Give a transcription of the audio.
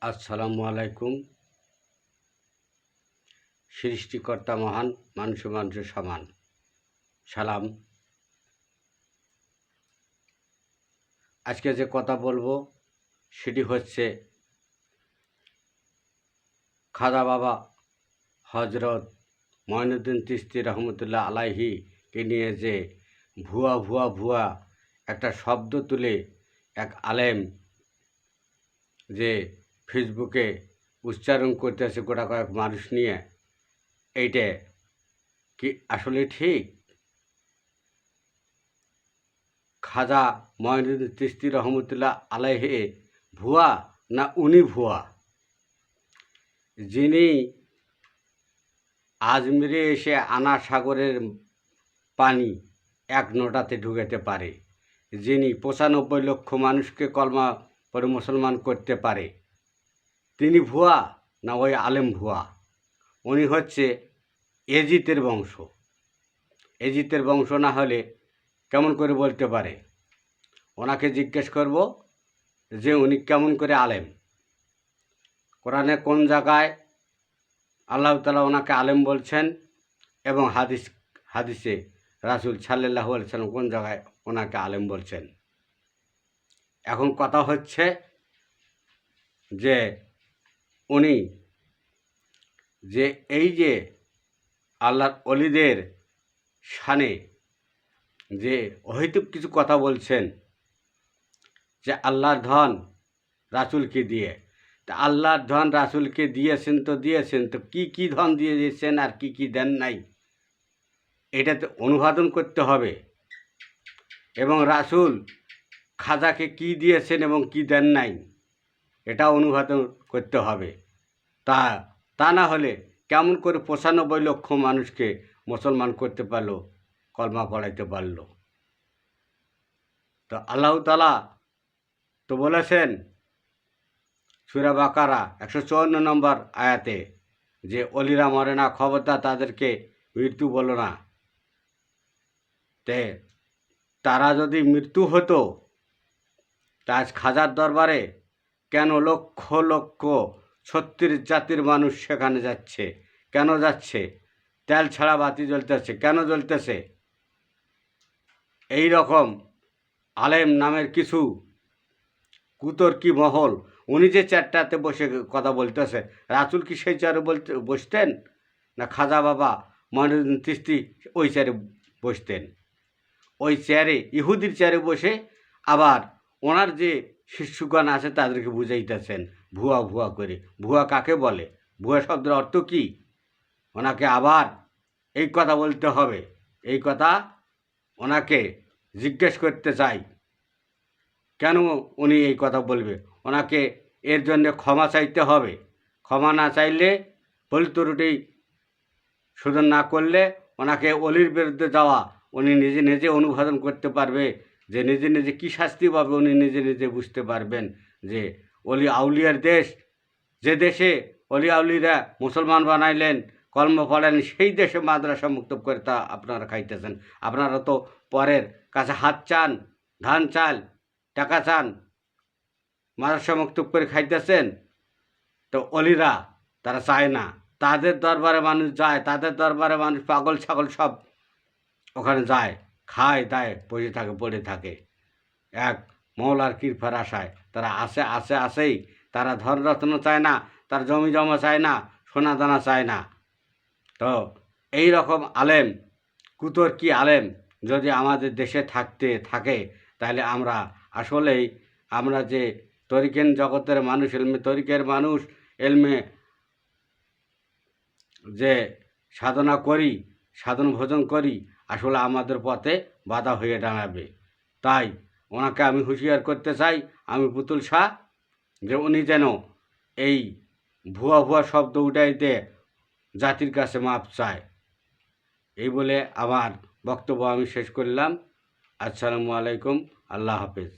আসসালামু আলাইকুম। সৃষ্টিকর্তা মহান, মানুষে সমান। সালাম। আজকে যে কথা বলবো সেটি হচ্ছে খাজা বাবা হজরত মঈনুদ্দিন চিশতি রহমতুল্লাহ আলাইহিকে নিয়ে যে ভুয়া একটা শব্দ তুলে এক আলেম যে ফেসবুকে উচ্চারণ করতেছে গোটা কয়েক মানুষ নিয়ে, এইটা কি আসলে ঠিক? খাজা মঈনুদ্দিন চিশতি রহমতুল্লাহ আলাইহি ভুয়া না উনি ভুয়া? যিনি আজমিরে এসে আনা সাগরের পানি এক নোটাতে ঢুকাতে পারে, যিনি ৯৫ লক্ষ মানুষকে কলমা পরে মুসলমান করতে পারে, তিনি ভুয়া না ওই আলেম ভুয়া? উনি হচ্ছে এজিতের বংশ। এজিতের বংশ না হলে কেমন করে বলতে পারে? ওনাকে জিজ্ঞেস করব যে উনি কেমন করে আলেম। কোরআনে কোন জায়গায় আল্লাহ তাআলা ওনাকে আলেম বলছেন এবং হাদিসে রাসূল সাল্লাল্লাহু আলাইহি সাল্লাম কোন জায়গায় ওনাকে আলেম বলছেন? এখন কথা হচ্ছে যে উনি যে এই যে আল্লাহর ওলিদের শানে যে অহেতুক কিছু কথা বলছেন যে আল্লাহর ধন রাসূলকে দিয়ে, তা আল্লাহর ধন রাসূলকে দিয়েছেন তো কি ধন দিয়ে দিয়েছেন আর কি দেন নাই, এটা তো অনুবাদন করতে হবে। এবং রাসূল খাজাকে কি দিয়েছেন এবং কি দেন নাই এটা অনুবাদন করতে হবে। তা না হলে কেমন করে ৯৫ লক্ষ মানুষকে মুসলমান করতে পারলো, কলমা পড়াইতে পারলো? তো আল্লাহ তাআলা তো বলেছেন সূরা বাকারা ১৫৪ নম্বর আয়াতে যে অলিরা মরে না, খবরদার তাদেরকে মৃত্যু বলো না। তারা যদি মৃত্যু হতো তা আজ খাজার দরবারে কেন লক্ষ লক্ষ ৩৬ জাতির মানুষ সেখানে যাচ্ছে? কেন যাচ্ছে? তেল ছাড়া বাতি জ্বলতেছে, কেন জ্বলতেছে? এই রকম আলেম নামের কিছু কুতর্কি মহল, উনি যে চেয়ারটাতে বসে কথা বলতেছে, রাসূল কি সেই চেয়ারে বসতেন? না খাজা বাবা মঈনুদ্দিন চিশতি ওই চেয়ারে বসতেন? ওই চেয়ারে ইহুদির চেয়ারে বসে আবার ওনার যে শিষ্যগণ আছে তাদেরকে বুঝাইতেছেন ভুয়া করে। ভুয়া কাকে বলে? ভুয়া শব্দের অর্থ কী? ওনাকে আবার এই কথা বলতে হবে। এই কথা ওনাকে জিজ্ঞেস করতে চাই কেন উনি এই কথা বলবে। ওনাকে এর জন্য ক্ষমা চাইতে হবে। ক্ষমা না চাইলে ভুল ত্রুটি শোধন না করলে ওনাকে অলির বিরুদ্ধে যাওয়া উনি নিজে অনুধাবন করতে পারবে, যে নিজে কী শাস্তি পাবে উনি নিজে বুঝতে পারবেন। যে অলি আউলিয়ার দেশ, যে দেশে অলি আউলিরা মুসলমান বানাইলেন, কলমা পড়েন, সেই দেশে মাদ্রাসা মুক্ত করে তা আপনারা খাইতেছেন। আপনারা তো পরের কাছে হাত চান, ধান চাল, টাকা চান, মাদ্রাসা মুক্ত করে খাইতেছেন। তো অলিরা তারা চায় না, তাদের দরবারে মানুষ যায়, তাদের দরবারে মানুষ পাগল ছাগল সব ওখানে যায়, খায় দায়, বসে থাকে, পড়ে থাকে এক মৌলার কৃপার আশায়। তারা আসেই তারা ধনরত্ন চায় না, তার জমি জমা চায় না, সোনা দানা চায় না। তো এই রকম আলেম, কুতর্কি আলেম যদি আমাদের দেশে থাকে তাহলে আমরা আসলেই আমরা যে তরিকেন জগতের মানুষ, তরিকের মানুষ এলমে যে সাধনা করি, সাধন ভোজন করি, আসলে আমাদের পথে বাধা হয়ে দাঁড়াবে। তাই ওনাকে আমি হুঁশিয়ার করতে চাই, আমি পুতুল শাহ, যে উনি যেন এই ভুয়া শব্দ উঠাইতে জাতির কাছে মাপ চায়। এই বলে আমার বক্তব্য আমি শেষ করলাম। আসসালামু আলাইকুম। আল্লাহ হাফেজ।